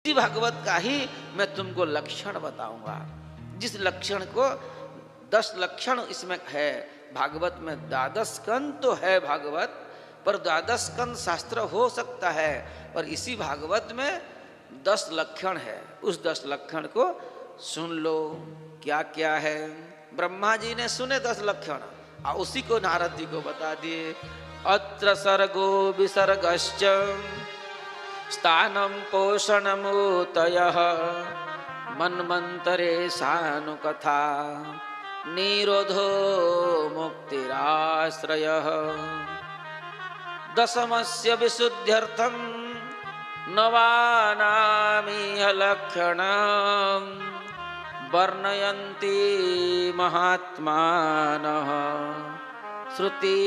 इसी भागवत का ही मैं तुमको लक्षण बताऊंगा, जिस लक्षण को 10 लक्षण इसमें है। भागवत में 12 स्कंद तो है भागवत, पर 12 स्कंद शास्त्र हो सकता है, पर इसी भागवत में 10 लक्षण है। उस 10 लक्षण को सुन लो क्या क्या है। ब्रह्मा जी ने सुने 10 लक्षण और उसी को नारद जी को बता दिए। अत्र सर्गो विसर्गश्च स्थानं पोषणमूतयः मन्वन्तरे सानुकथा निरोधो मुक्तिराश्रयः दशमस्य विशुद्ध्यर्थं नवानामिह लक्षणं वर्णयन्ति महात्मानः श्रुति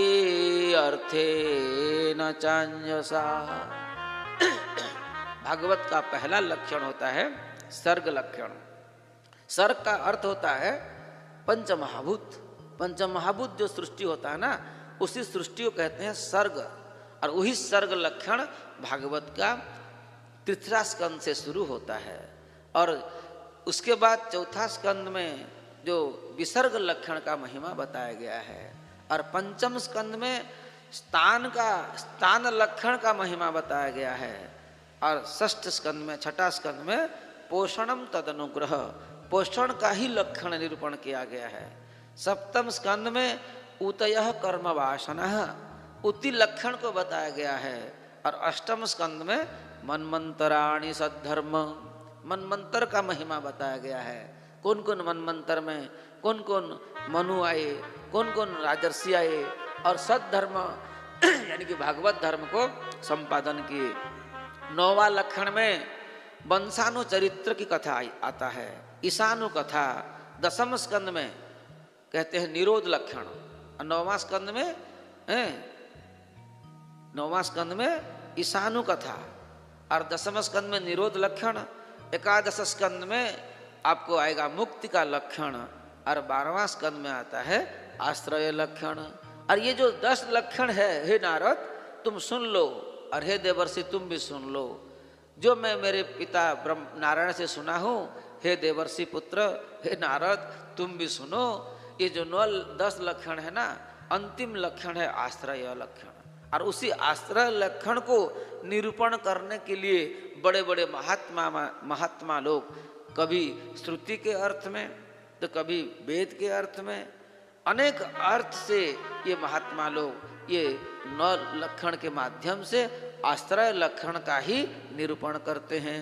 अर्थेन चान्यसा। भागवत का पहला लक्षण होता है सर्ग लक्षण। सर्ग का अर्थ होता है पंचमहाभूत। पंचमहाभूत जो सृष्टि होता है ना, उसी सृष्टि को कहते हैं सर्ग। और वही सर्ग लक्षण भागवत का तीसरा स्कंद से शुरू होता है। और उसके बाद चौथा स्कंद में जो विसर्ग लक्षण का महिमा बताया गया है, और पंचम स्कंद में स्थान लक्षण का महिमा बताया गया है, और षष्ठ स्कंद में छठा स्कंद में पोषणम तदनुग्रह, पोषण का ही लक्षण निरूपण किया गया है। सप्तम स्कंद में उतयः कर्म वासनः, उति लक्षण को बताया गया है। और अष्टम स्कंद में मन्वन्तराणि सद्धर्म, मन्वंतर का महिमा बताया गया है। कौन कौन मन्वंतर में कौन कौन मनु आए, कौन कौन राजर्षि आए, और सद्धर्म यानी कि भागवत धर्म को संपादन किए। नौवा लक्षण में वंशानु चरित्र की कथा आता है, ईशानु कथा। दसम स्कंद में कहते हैं निरोध लक्षण, और नौवां स्कंद में ईशानु कथा, और दसम स्कंद में निरोध लक्षण। एकादश स्कंद में आपको आएगा मुक्ति का लक्षण, और 12वां स्कंद में आता है आश्रय लक्षण। और ये जो 10 लक्षण है, हे नारद तुम सुन लो, और हे देवर्षि तुम भी सुन लो, जो मैं मेरे पिता ब्रह्म नारायण से सुना हूँ। हे देवर्षि पुत्र, हे नारद तुम भी सुनो। ये जो 10 लक्षण है ना, अंतिम लक्षण है आश्रय लक्षण। और उसी आश्रय लक्षण को निरूपण करने के लिए बड़े बड़े महात्मा लोग कभी श्रुति के अर्थ में तो कभी वेद के अर्थ में, अनेक अर्थ से ये महात्मा लोग ये 9 लक्षण के माध्यम से आश्रय लक्षण का ही निरूपण करते हैं।